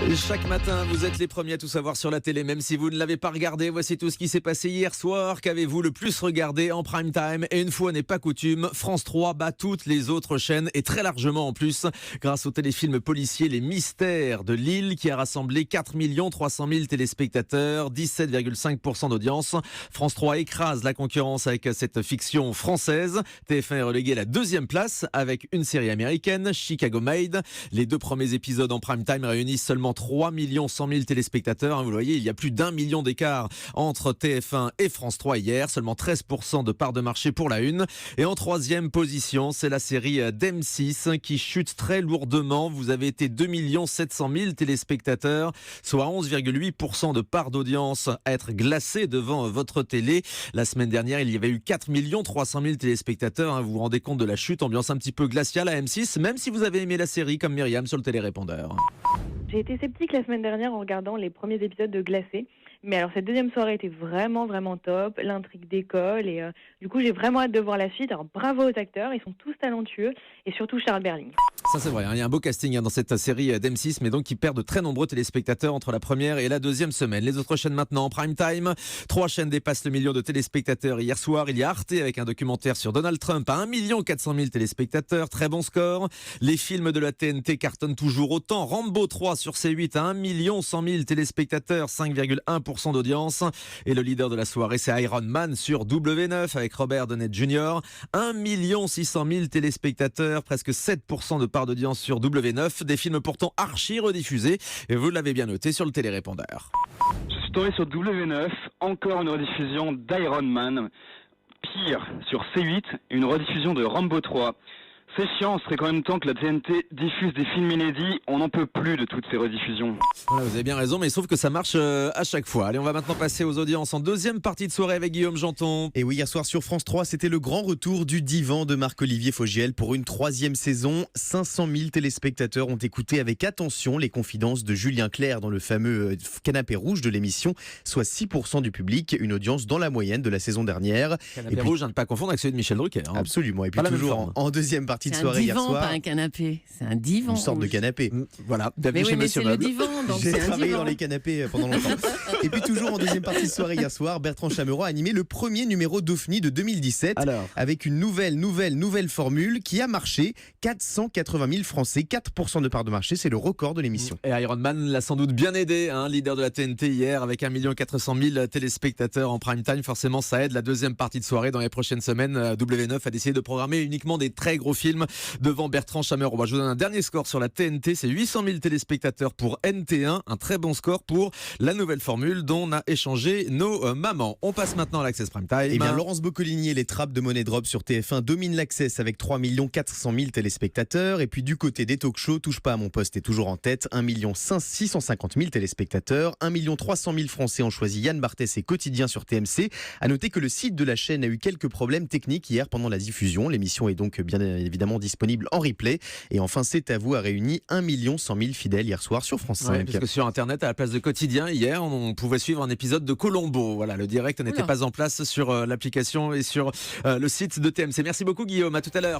Chaque matin, vous êtes les premiers à tout savoir sur la télé, même si vous ne l'avez pas regardé. Voici tout ce qui s'est passé hier soir. Qu'avez-vous le plus regardé en prime time? Et une fois n'est pas coutume, France 3 bat toutes les autres chaînes et très largement en plus, grâce au téléfilm policier Les Mystères de Lille qui a rassemblé 4 300 000 téléspectateurs, 17,5% d'audience. France 3 écrase la concurrence avec cette fiction française. TF1 est relégué à la deuxième place avec une série américaine, Chicago Made. Les deux premiers épisodes en prime time réunissent seulement 3 100 000 téléspectateurs. Vous le voyez, il y a plus d'1 million d'écart entre TF1 et France 3 hier. Seulement 13% de part de marché pour la une. Et en troisième position, c'est la série d'M6 qui chute très lourdement. Vous avez été 2 700 000 téléspectateurs, soit 11,8% de part d'audience à être glacé devant votre télé. La semaine dernière, il y avait eu 4 300 000 téléspectateurs. Vous vous rendez compte de la chute, ambiance un petit peu glaciale à M6, même si vous avez aimé la série comme Myriam sur le télérépondeur. J'ai été sceptique la semaine dernière en regardant les premiers épisodes de Glacé. Mais alors cette deuxième soirée était vraiment top, l'intrigue décolle et du coup j'ai vraiment hâte de voir la suite. Alors bravo aux acteurs, ils sont tous talentueux et surtout Charles Berling. Ça c'est vrai, il y a un beau casting dans cette série d'M6 mais donc qui perd de très nombreux téléspectateurs entre la première et la deuxième semaine. Les autres chaînes maintenant en prime time, 3 chaînes dépassent le million de téléspectateurs. Hier soir il y a Arte avec un documentaire sur Donald Trump à 1 400 000 téléspectateurs, très bon score. Les films de la TNT cartonnent toujours autant. Rambo 3 sur C8 à 1 100 000 téléspectateurs, 5,1% d'audience. Et le leader de la soirée, c'est Iron Man sur W9 avec Robert Downey Jr. 1 600 000 téléspectateurs, presque 7% de part d'audience sur W9. Des films pourtant archi rediffusés. Et vous l'avez bien noté sur le télérépondeur. Je suis tombé sur W9, encore une rediffusion d'Iron Man. Pire, sur C8, une rediffusion de Rambo 3. C'est chiant, ce serait quand même temps que la TNT diffuse des films inédits. On n'en peut plus de toutes ces rediffusions. Voilà, vous avez bien raison, mais sauf que ça marche à chaque fois. Allez, on va maintenant passer aux audiences en deuxième partie de soirée avec Guillaume Janton. Et oui, hier soir sur France 3, c'était le grand retour du Divan de Marc-Olivier Fogiel pour une 3e saison. 500 000 téléspectateurs ont écouté avec attention les confidences de Julien Clerc dans le fameux canapé rouge de l'émission, soit 6% du public, une audience dans la moyenne de la saison dernière. Canapé rouge, à ne pas confondre avec celui de Michel Drucker. Absolument, et puis toujours en deuxième partie de C'est un soirée divan, hier soir. pas un canapé. C'est un divan. Une sorte de canapé. Voilà, Mais bienvenue oui, chez mais Monsieur c'est le Meuble. divan, donc J'ai c'est un travaillé divan. dans les canapés pendant longtemps. Et puis toujours en deuxième partie de soirée hier soir, Bertrand Chameroy a animé le premier numéro d'OFNI de 2017 Alors, avec une nouvelle formule qui a marché. 480 000 Français, 4% de part de marché, c'est le record de l'émission. et Iron Man l'a sans doute bien aidé, leader de la TNT hier avec 1 400 000 téléspectateurs en prime time. Forcément, ça aide la deuxième partie de soirée. Dans les prochaines semaines, W9 a décidé de programmer uniquement des très gros films devant Bertrand Chameroy. Je vous donne un dernier score sur la TNT, c'est 800 000 téléspectateurs pour NT1, un très bon score pour la nouvelle formule dont on a échangé nos mamans. On passe maintenant à l'Access Prime Time. Et bien Laurence Boccolini et les trappes de Money Drop sur TF1 dominent l'Access avec 3 400 000 téléspectateurs. Et puis du côté des talk shows, Touche pas à mon poste est toujours en tête, 1 650 000 téléspectateurs. 1 300 000 Français ont choisi Yann Barthès et Quotidien sur TMC. À noter que le site de la chaîne a eu quelques problèmes techniques hier pendant la diffusion. L'émission est donc bien évidemment disponible en replay. Et enfin, C'est à vous a réuni 1 100 000 fidèles hier soir sur France 5. Ouais, parce que sur Internet, à la place de Quotidien, hier, on pouvait suivre un épisode de Colombo. Voilà, le direct n'était pas en place sur l'application et sur le site de TMC. Merci beaucoup Guillaume, à tout à l'heure.